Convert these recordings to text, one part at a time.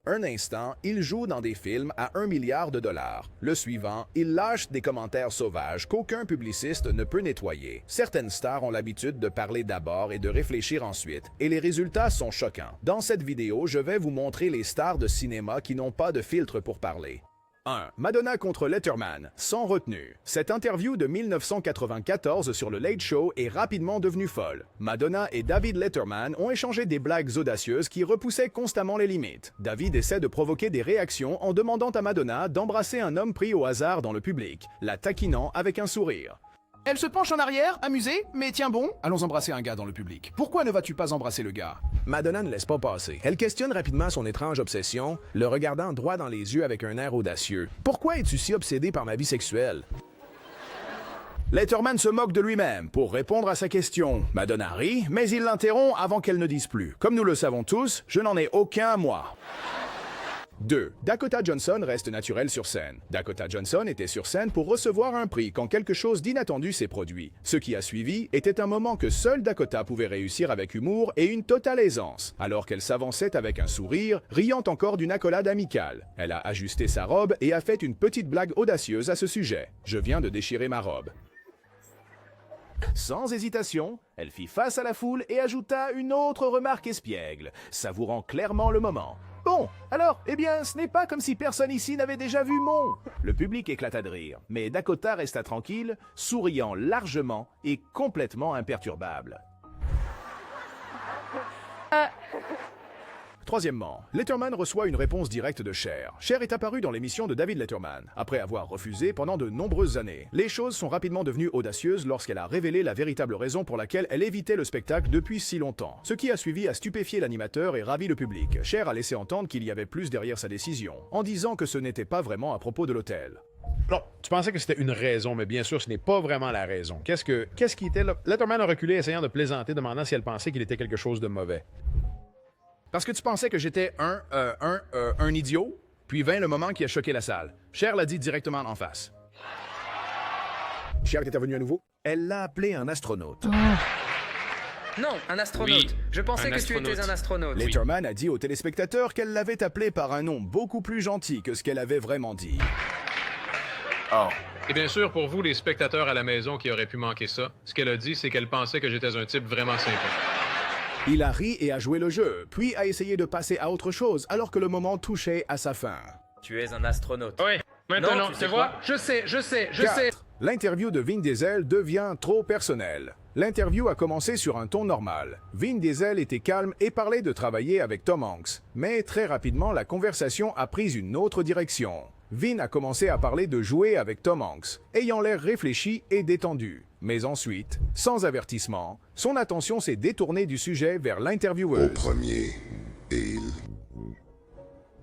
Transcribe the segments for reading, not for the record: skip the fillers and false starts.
Un instant, il joue dans des films à 1 milliard de dollars. Le suivant, il lâche des commentaires sauvages qu'aucun publiciste ne peut nettoyer. Certaines stars ont l'habitude de parler d'abord et de réfléchir ensuite, et les résultats sont choquants. Dans cette vidéo, je vais vous montrer les stars de cinéma qui n'ont pas de filtre pour parler. 1. Madonna contre Letterman, sans retenue. Cette interview de 1994 sur le Late Show est rapidement devenue folle. Madonna et David Letterman ont échangé des blagues audacieuses qui repoussaient constamment les limites. David essaie de provoquer des réactions en demandant à Madonna d'embrasser un homme pris au hasard dans le public, la taquinant avec un sourire. Elle se penche en arrière, amusée, mais tiens bon, allons embrasser un gars dans le public. Pourquoi ne vas-tu pas embrasser le gars? Madonna ne laisse pas passer. Elle questionne rapidement son étrange obsession, le regardant droit dans les yeux avec un air audacieux. Pourquoi es-tu si obsédé par ma vie sexuelle? Letterman se moque de lui-même pour répondre à sa question. Madonna rit, mais il l'interrompt avant qu'elle ne dise plus. Comme nous le savons tous, je n'en ai aucun moi. 2. Dakota Johnson reste naturelle sur scène. Dakota Johnson était sur scène pour recevoir un prix quand quelque chose d'inattendu s'est produit. Ce qui a suivi était un moment que seule Dakota pouvait réussir avec humour et une totale aisance, alors qu'elle s'avançait avec un sourire, riant encore d'une accolade amicale. Elle a ajusté sa robe et a fait une petite blague audacieuse à ce sujet. « Je viens de déchirer ma robe. » Sans hésitation, elle fit face à la foule et ajouta une autre remarque espiègle, savourant clairement le moment. Bon, alors, eh bien, ce n'est pas comme si personne ici n'avait déjà vu mon... Le public éclata de rire, mais Dakota resta tranquille, souriant largement et complètement imperturbable. Troisièmement, Letterman reçoit une réponse directe de Cher. Cher est apparu dans l'émission de David Letterman, après avoir refusé pendant de nombreuses années. Les choses sont rapidement devenues audacieuses lorsqu'elle a révélé la véritable raison pour laquelle elle évitait le spectacle depuis si longtemps. Ce qui a suivi a stupéfié l'animateur et ravi le public. Cher a laissé entendre qu'il y avait plus derrière sa décision, en disant que ce n'était pas vraiment à propos de l'hôtel. Non, tu pensais que c'était une raison, mais bien sûr, ce n'est pas vraiment la raison. Qu'est-ce qui était là? Letterman a reculé, essayant de plaisanter, demandant si elle pensait qu'il était quelque chose de mauvais. Parce que tu pensais que j'étais un idiot, puis vint le moment qui a choqué la salle. Cher l'a dit directement en face. Cher était venu à nouveau. Elle l'a appelé un astronaute. Non, un astronaute. Oui, Je pensais que astronaute. tu étais un astronaute. Letterman a dit aux téléspectateurs qu'elle l'avait appelé par un nom beaucoup plus gentil que ce qu'elle avait vraiment dit. Oh. Et bien sûr, pour vous, les spectateurs à la maison qui auraient pu manquer ça, ce qu'elle a dit, c'est qu'elle pensait que j'étais un type vraiment sympa. Il a ri et a joué le jeu, puis a essayé de passer à autre chose alors que le moment touchait à sa fin. Tu es un astronaute. Oui, maintenant, Non, tu tu sais vois, quoi? je sais. 4. L'interview de Vin Diesel devient trop personnelle. L'interview a commencé sur un ton normal. Vin Diesel était calme et parlait de travailler avec Tom Hanks. Mais très rapidement, la conversation a pris une autre direction. Vin a commencé à parler de jouer avec Tom Hanks, ayant l'air réfléchi et détendu. Mais ensuite, sans avertissement, son attention s'est détournée du sujet vers l'intervieweuse. Au premier, et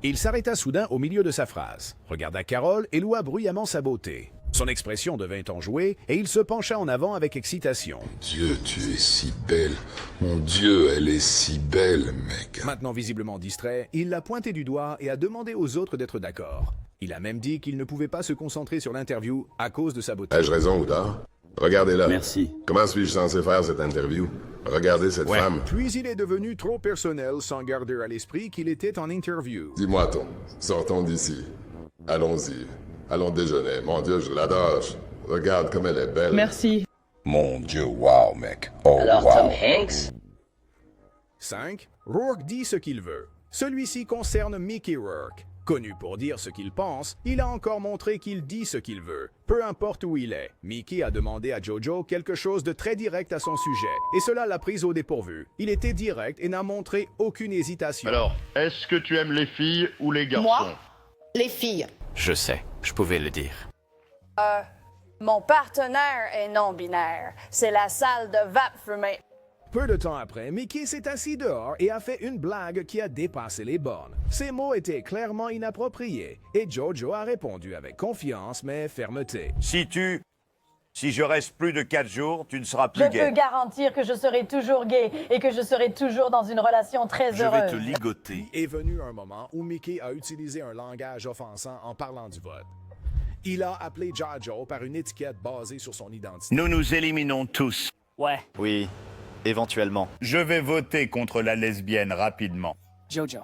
Il s'arrêta soudain au milieu de sa phrase, regarda Carole et loua bruyamment sa beauté. Son expression devint enjouée et il se pencha en avant avec excitation. Dieu, tu es si belle. Mon Dieu, elle est si belle, mec. Maintenant visiblement distrait, il l'a pointé du doigt et a demandé aux autres d'être d'accord. Il a même dit qu'il ne pouvait pas se concentrer sur l'interview à cause de sa beauté. Ai-je raison ou tort? Regardez-la. Merci. Comment suis-je censé faire cette interview? Regardez cette femme. Puis il est devenu trop personnel sans garder à l'esprit qu'il était en interview. Dis-moi, Tom, sortons d'ici. Allons-y. Allons déjeuner. Mon Dieu, je l'adore. Regarde comme elle est belle. Merci. Mon Dieu, wow, mec. Oh, Alors, wow. Tom Hanks? 5. Rourke dit ce qu'il veut. Celui-ci concerne Mickey Rourke. Connu pour dire ce qu'il pense, il a encore montré qu'il dit ce qu'il veut, peu importe où il est. Mickey a demandé à Jojo quelque chose de très direct à son sujet, et cela l'a pris au dépourvu. Il était direct et n'a montré aucune hésitation. Alors, est-ce que tu aimes les filles ou les garçons? Moi? Les filles. Je sais, je pouvais le dire. Mon partenaire est non-binaire. C'est la salle de vape fumée. Peu de temps après, Mickey s'est assis dehors et a fait une blague qui a dépassé les bornes. Ces mots étaient clairement inappropriés, et Jojo a répondu avec confiance mais fermeté. Si je reste plus de 4 jours, tu ne seras plus Je gay. peux garantir que je serai toujours gay et que je serai toujours dans une relation très Je heureuse. vais te ligoter. Est venu un moment où Mickey a utilisé un langage offensant en parlant du vote. Il a appelé Jojo par une étiquette basée sur son identité. Nous nous éliminons tous. Ouais. Oui, éventuellement. Je vais voter contre la lesbienne rapidement. Jojo,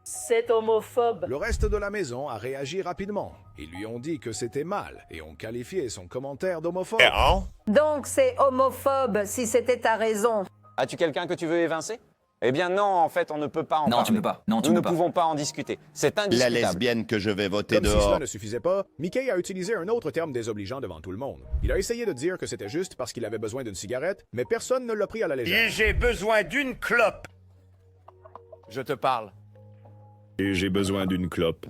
C'est homophobe. Le reste de la maison a réagi rapidement. Ils lui ont dit que c'était mal et ont qualifié son commentaire d'homophobe. Donc c'est homophobe si c'était ta raison. As-tu quelqu'un que tu veux évincer? Eh bien non, en fait, on ne peut pas en parler. Non, tu ne peux pas. Non, tu Nous ne ne peux pas. pouvons pas en discuter. C'est La indiscutable. lesbienne que je vais voter Comme si dehors. cela ne suffisait pas, Mickey a utilisé un autre terme désobligeant devant tout le monde. Il a essayé de dire que c'était juste parce qu'il avait besoin d'une cigarette, mais personne ne l'a pris à la légère. Et j'ai besoin d'une clope. Je te parle. Et j'ai besoin d'une clope.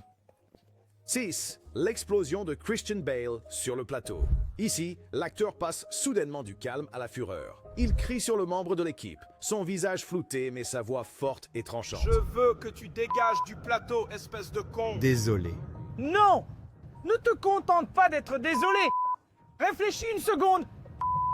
6. L'explosion de Christian Bale sur le plateau. Ici, l'acteur passe soudainement du calme à la fureur. Il crie sur le membre de l'équipe, son visage flouté mais sa voix forte et tranchante. Je veux que tu dégages du plateau, espèce de con. Désolé. Non! Ne te contente pas d'être désolé. Réfléchis une seconde.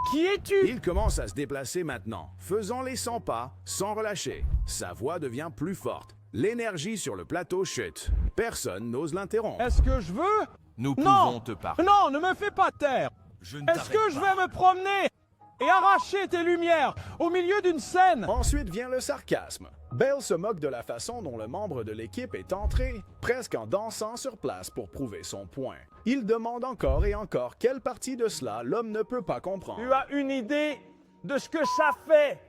Qui es-tu? Il commence à se déplacer maintenant, faisant les 100 pas sans relâcher. Sa voix devient plus forte. L'énergie sur le plateau chute. Personne n'ose l'interrompre. Est-ce que je veux? Nous Non. pouvons te parler. Non, ne me fais pas taire. Est-ce que je vais me promener et arracher tes lumières au milieu d'une scène? Ensuite vient le sarcasme. Bale se moque de la façon dont le membre de l'équipe est entré, presque en dansant sur place pour prouver son point. Il demande encore et encore quelle partie de cela l'homme ne peut pas comprendre. Tu as une idée de ce que ça fait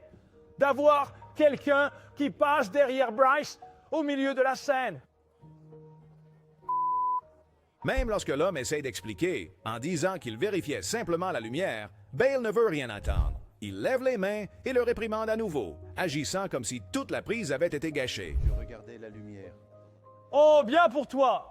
d'avoir quelqu'un qui passe derrière Bryce au milieu de la scène? Même lorsque l'homme essaie d'expliquer, en disant qu'il vérifiait simplement la lumière, Bale ne veut rien entendre. Il lève les mains et le réprimande à nouveau, agissant comme si toute la prise avait été gâchée. Je regardais la lumière. Oh, bien pour toi.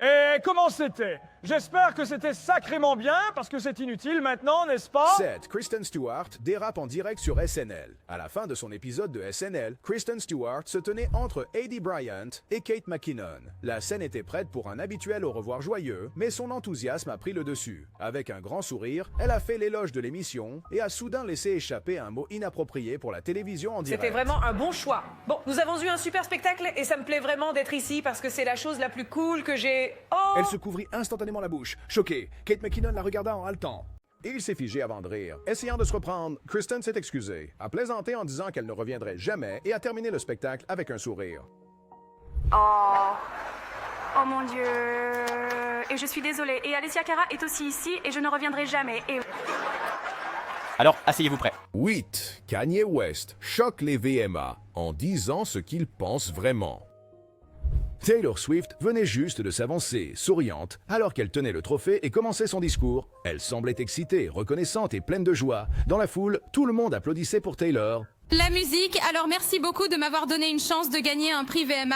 Et comment c'était? J'espère que c'était sacrément bien, parce que c'est inutile maintenant, n'est-ce pas? 7. Kristen Stewart dérape en direct sur SNL. À la fin de son épisode de SNL, Kristen Stewart se tenait entre Aidy Bryant et Kate McKinnon. La scène était prête pour un habituel au revoir joyeux, mais son enthousiasme a pris le dessus. Avec un grand sourire, elle a fait l'éloge de l'émission et a soudain laissé échapper un mot inapproprié pour la télévision en direct. C'était vraiment un bon choix. Bon, nous avons eu un super spectacle et ça me plaît vraiment d'être ici parce que c'est la chose la plus cool que j'ai... Oh! Elle se couvrit instantanément la bouche. Choquée, Kate McKinnon la regarda en haletant. Il s'est figé avant de rire. Essayant de se reprendre, Kristen s'est excusée, a plaisanté en disant qu'elle ne reviendrait jamais et a terminé le spectacle avec un sourire. Oh mon Dieu. Et je suis désolée. Et Alessia Cara est aussi ici et je ne reviendrai jamais. Et... Alors, asseyez-vous prêt. 8. Kanye West choque les VMA en disant ce qu'il pense vraiment. Taylor Swift venait juste de s'avancer, souriante, alors qu'elle tenait le trophée et commençait son discours. Elle semblait excitée, reconnaissante et pleine de joie. Dans la foule, tout le monde applaudissait pour Taylor. La musique, alors merci beaucoup de m'avoir donné une chance de gagner un prix VMA.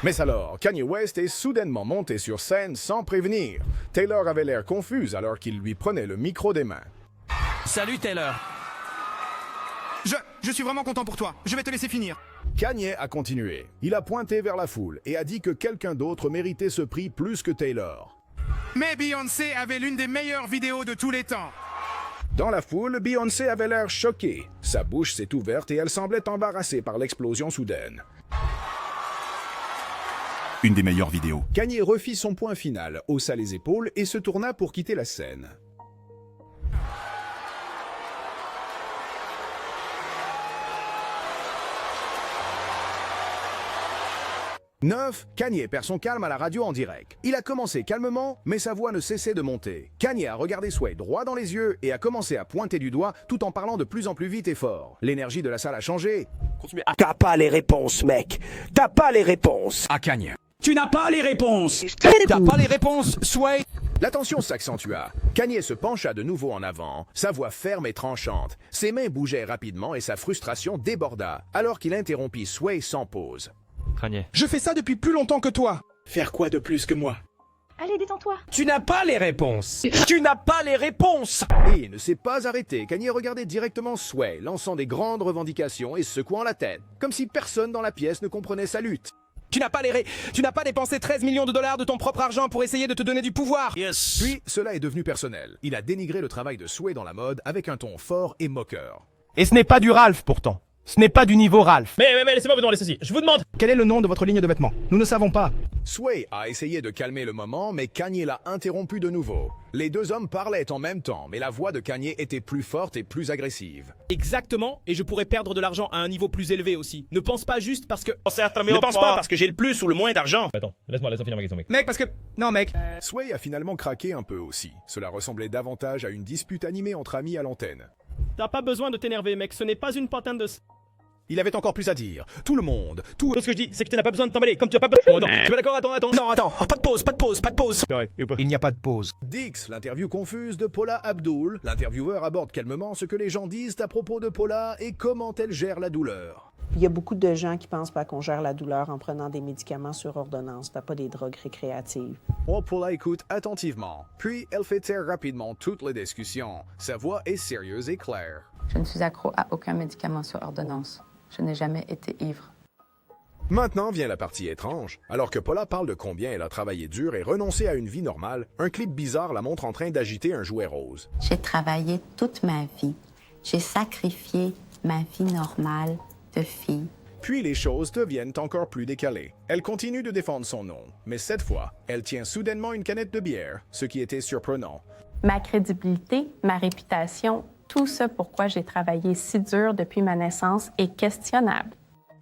Mais alors, Kanye West est soudainement monté sur scène sans prévenir. Taylor avait l'air confuse alors qu'il lui prenait le micro des mains. Salut Taylor. Je suis vraiment content pour toi. Je vais te laisser finir. Kanye a continué. Il a pointé vers la foule et a dit que quelqu'un d'autre méritait ce prix plus que Taylor. Mais Beyoncé avait l'une des meilleures vidéos de tous les temps. Dans la foule, Beyoncé avait l'air choquée. Sa bouche s'est ouverte et elle semblait embarrassée par l'explosion soudaine. Une des meilleures vidéos. Kanye refit son point final, haussa les épaules et se tourna pour quitter la scène. « 9. Kanye perd son calme à la radio en direct. Il a commencé calmement, mais sa voix ne cessait de monter. Kanye a regardé Sway droit dans les yeux et a commencé à pointer du doigt tout en parlant de plus en plus vite et fort. L'énergie de la salle a changé. T'as pas les réponses, mec. T'as pas les réponses. À Kanye. Tu n'as pas les réponses. T'as pas les réponses, Sway. La tension s'accentua. Kanye se pencha de nouveau en avant, sa voix ferme et tranchante. Ses mains bougeaient rapidement et sa frustration déborda, alors qu'il interrompit Sway sans pause. Kanye. Je fais ça depuis plus longtemps que toi. Faire quoi de plus que moi? Allez, détends-toi. Tu n'as pas les réponses. Tu n'as pas les réponses. Et il ne s'est pas arrêté. Kanye regardait directement Sway, lançant des grandes revendications et secouant la tête, comme si personne dans la pièce ne comprenait sa lutte. Tu n'as pas dépensé 13 millions de dollars de ton propre argent pour essayer de te donner du pouvoir. Yes. Puis, cela est devenu personnel. Il a dénigré le travail de Sway dans la mode avec un ton fort et moqueur. Et ce n'est pas du Ralph pourtant. Ce n'est pas du niveau Ralph. Mais laissez-moi vous demander ceci. Je vous demande. Quel est le nom de votre ligne de vêtements? Nous ne savons pas. Sway a essayé de calmer le moment, mais Kanye l'a interrompu de nouveau. Les deux hommes parlaient en même temps, mais la voix de Kanye était plus forte et plus agressive. Exactement, et je pourrais perdre de l'argent à un niveau plus élevé aussi. Ne pense pas juste parce que... Ne pense pas parce que j'ai le plus ou le moins d'argent. Attends, laisse-moi finir ma question, mec. Mec, parce que... Non, mec. Sway a finalement craqué un peu aussi. Cela ressemblait davantage à une dispute animée entre amis à l'antenne. T'as pas besoin de t'énerver, mec, ce n'est pas une patente de... Il avait encore plus à dire. Tout le monde, tout... Ce que je dis, c'est que tu n'as pas besoin de t'emballer, comme tu as pas besoin... Attends, tu es d'accord? Attends. Non, attends, pas de pause. Il n'y a pas de pause. Dix, l'interview confuse de Paula Abdul. L'intervieweur aborde calmement ce que les gens disent à propos de Paula et comment elle gère la douleur. Il y a beaucoup de gens qui pensent pas qu'on gère la douleur en prenant des médicaments sur ordonnance, pas des drogues récréatives. Paula écoute attentivement, puis elle fait taire rapidement toutes les discussions. Sa voix est sérieuse et claire. Je ne suis accro à aucun médicament sur ordonnance. Je n'ai jamais été ivre. Maintenant vient la partie étrange. Alors que Paula parle de combien elle a travaillé dur et renoncé à une vie normale, un clip bizarre la montre en train d'agiter un jouet rose. J'ai travaillé toute ma vie. J'ai sacrifié ma vie normale de fille. Puis les choses deviennent encore plus décalées. Elle continue de défendre son nom, mais cette fois, elle tient soudainement une canette de bière, ce qui était surprenant. Ma crédibilité, ma réputation, tout ce pourquoi j'ai travaillé si dur depuis ma naissance est questionnable.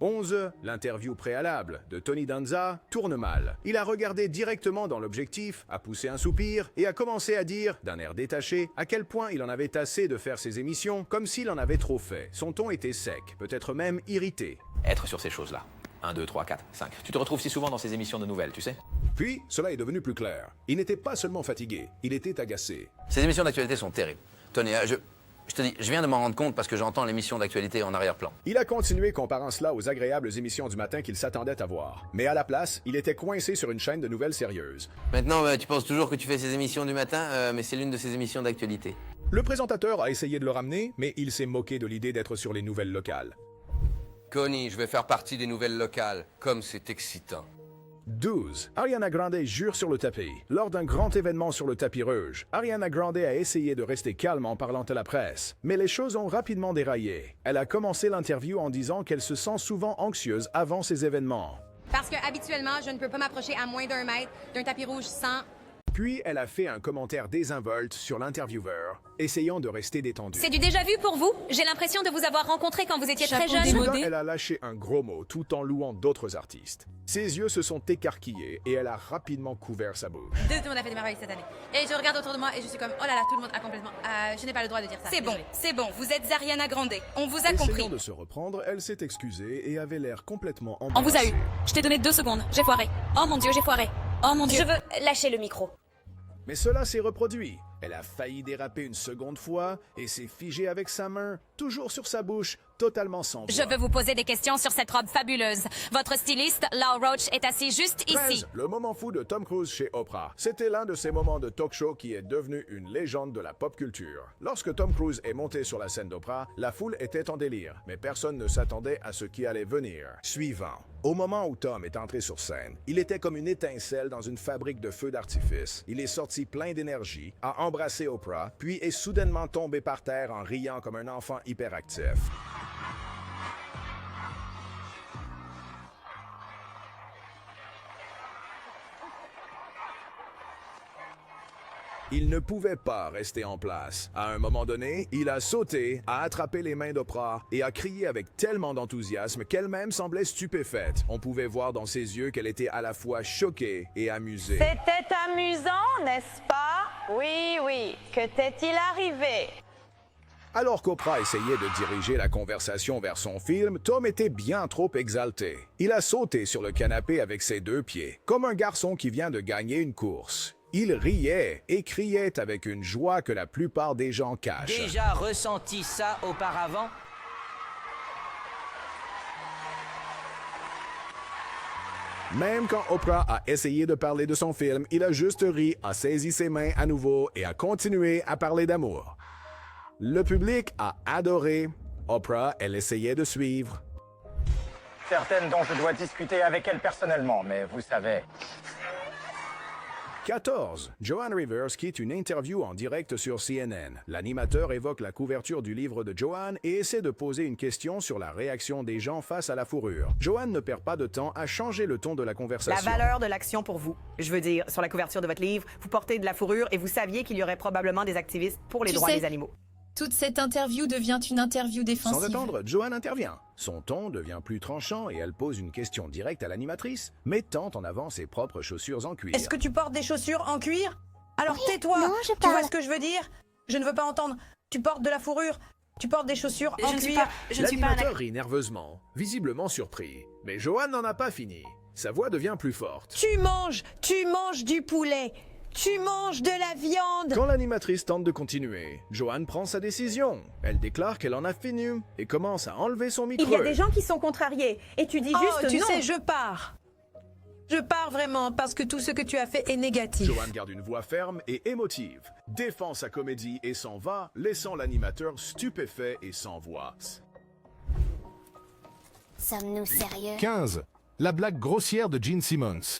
11. L'interview préalable de Tony Danza tourne mal. Il a regardé directement dans l'objectif, a poussé un soupir et a commencé à dire, d'un air détaché, à quel point il en avait assez de faire ses émissions, comme s'il en avait trop fait. Son ton était sec, peut-être même irrité. Être sur ces choses-là. 1, 2, 3, 4, 5. Tu te retrouves si souvent dans ces émissions de nouvelles, tu sais? Puis, cela est devenu plus clair. Il n'était pas seulement fatigué, il était agacé. Ces émissions d'actualité sont terribles. Tony, je te dis, je viens de m'en rendre compte parce que j'entends l'émission d'actualité en arrière-plan. Il a continué comparant cela aux agréables émissions du matin qu'il s'attendait à voir. Mais à la place, il était coincé sur une chaîne de nouvelles sérieuses. Maintenant, tu penses toujours que tu fais ces émissions du matin, mais c'est l'une de ces émissions d'actualité. Le présentateur a essayé de le ramener, mais il s'est moqué de l'idée d'être sur les nouvelles locales. Connie, je vais faire partie des nouvelles locales. Comme c'est excitant. 12. Ariana Grande jure sur le tapis. Lors d'un grand événement sur le tapis rouge, Ariana Grande a essayé de rester calme en parlant à la presse. Mais les choses ont rapidement déraillé. Elle a commencé l'interview en disant qu'elle se sent souvent anxieuse avant ces événements. Parce que habituellement, je ne peux pas m'approcher à moins d'1 mètre d'un tapis rouge sans... Puis, elle a fait un commentaire désinvolte sur l'intervieweur, essayant de rester détendue. C'est du déjà vu pour vous? J'ai l'impression de vous avoir rencontré quand vous étiez très jeune. Soudain, elle a lâché un gros mot tout en louant d'autres artistes. Ses yeux se sont écarquillés et elle a rapidement couvert sa bouche. Tout le monde a fait des merveilles cette année. Et je regarde autour de moi et je suis comme, oh là là, tout le monde a complètement... je n'ai pas le droit de dire ça. C'est bon, vous êtes Ariana Grande. On vous a compris. Essayant de se reprendre, elle s'est excusée et avait l'air complètement embarrassée. On vous a eu. Je t'ai donné 2 secondes. J'ai foiré. Oh mon Dieu, j'ai foiré. Oh mon Dieu. Je veux lâcher le micro. Mais cela s'est reproduit. Elle a failli déraper une seconde fois et s'est figée avec sa main, toujours sur sa bouche, totalement sans voix. Je veux vous poser des questions sur cette robe fabuleuse. Votre styliste, Lau Roach, est assis juste 13, ici. Le moment fou de Tom Cruise chez Oprah. C'était l'un de ces moments de talk show qui est devenu une légende de la pop culture. Lorsque Tom Cruise est monté sur la scène d'Oprah, la foule était en délire, mais personne ne s'attendait à ce qui allait venir. Suivant. Au moment où Tom est entré sur scène, il était comme une étincelle dans une fabrique de feux d'artifice. Il est sorti plein d'énergie, a embrassé Oprah, puis est soudainement tombé par terre en riant comme un enfant hyperactif. Il ne pouvait pas rester en place. À un moment donné, il a sauté, a attrapé les mains d'Oprah et a crié avec tellement d'enthousiasme qu'elle-même semblait stupéfaite. On pouvait voir dans ses yeux qu'elle était à la fois choquée et amusée. C'était amusant, n'est-ce pas? Oui. Que t'est-il arrivé? Alors qu'Oprah essayait de diriger la conversation vers son film, Tom était bien trop exalté. Il a sauté sur le canapé avec ses 2 pieds, comme un garçon qui vient de gagner une course. Il riait et criait avec une joie que la plupart des gens cachent. Déjà ressenti ça auparavant? Même quand Oprah a essayé de parler de son film, il a juste ri, a saisi ses mains à nouveau et a continué à parler d'amour. Le public a adoré. Oprah, elle essayait de suivre. Certaines dont je dois discuter avec elle personnellement, mais vous savez... 14. Joan Rivers quitte une interview en direct sur CNN. L'animateur évoque la couverture du livre de Joan et essaie de poser une question sur la réaction des gens face à la fourrure. Joan ne perd pas de temps à changer le ton de la conversation. La valeur de l'action pour vous. Je veux dire, sur la couverture de votre livre, vous portez de la fourrure et vous saviez qu'il y aurait probablement des activistes pour les droits des animaux. Toute cette interview devient une interview défensive. Sans attendre, Joan intervient. Son ton devient plus tranchant et elle pose une question directe à l'animatrice, mettant en avant ses propres chaussures en cuir. Est-ce que tu portes des chaussures en cuir? Alors tais-toi. non, je Tu parle. vois ce que je veux dire? Je ne veux pas entendre. Tu portes de la fourrure. Tu portes des chaussures en cuir. L'animateur rit nerveusement, visiblement surpris. Mais Joan n'en a pas fini. Sa voix devient plus forte. Tu manges du poulet. Tu manges de la viande. Quand l'animatrice tente de continuer, Joan prend sa décision. Elle déclare qu'elle en a fini et commence à enlever son micro. Il y a des gens qui sont contrariés et tu dis juste tu non. sais, je pars. Je pars vraiment parce que tout ce que tu as fait est négatif. Joan garde une voix ferme et émotive, défend sa comédie et s'en va, laissant l'animateur stupéfait et sans voix. Sommes-nous sérieux? 15. La blague grossière de Gene Simmons.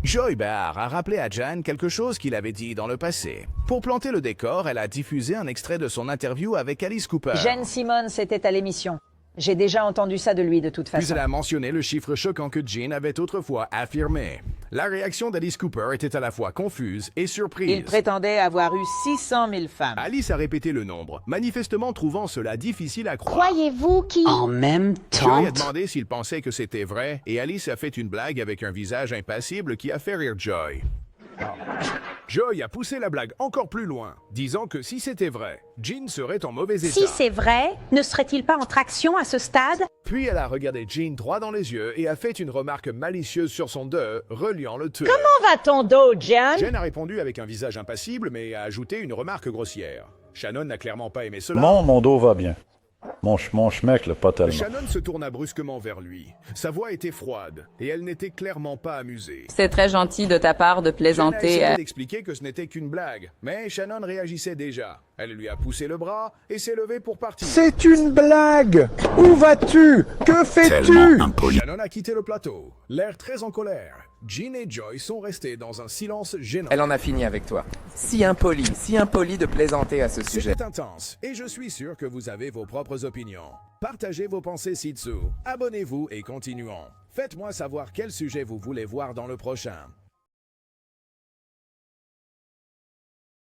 Joy Behar a rappelé à Jan quelque chose qu'il avait dit dans le passé. Pour planter le décor, elle a diffusé un extrait de son interview avec Alice Cooper. Gene Simmons était à l'émission. J'ai déjà entendu ça de lui de toute façon. Puis elle a mentionné le chiffre choquant que Gene avait autrefois affirmé. La réaction d'Alice Cooper était à la fois confuse et surprise. Il prétendait avoir eu 600 000 femmes. Alice a répété le nombre, manifestement trouvant cela difficile à croire. Croyez-vous qu'il... En même temps... Joy a demandé s'il pensait que c'était vrai, et Alice a fait une blague avec un visage impassible qui a fait rire Joy. Joy a poussé la blague encore plus loin, disant que si c'était vrai, Gene serait en mauvais état. Si c'est vrai, ne serait-il pas en traction à ce stade? Puis elle a regardé Gene droit dans les yeux et a fait une remarque malicieuse sur son dos, reliant le tout. Comment va ton dos, Jen? Jen a répondu avec un visage impassible, mais a ajouté une remarque grossière. Shannon n'a clairement pas aimé cela. Mon dos va bien. Mon schmeck, pas tellement. Shannon se tourna brusquement vers lui. Sa voix était froide, et elle n'était clairement pas amusée. C'est très gentil de ta part de plaisanter. Jen a essayé d'expliquer que ce n'était qu'une blague, mais Shannon réagissait déjà. Elle lui a poussé le bras et s'est levée pour partir. C'est une blague! Où vas-tu? Que fais-tu? Shannon a quitté le plateau, l'air très en colère. Gene et Joy sont restés dans un silence gênant. Elle en a fini avec toi. Si impoli de plaisanter à ce sujet. C'était intense, et je suis sûr que vous avez vos propres opinions. Partagez vos pensées ci-dessous, abonnez-vous et continuons. Faites-moi savoir quel sujet vous voulez voir dans le prochain.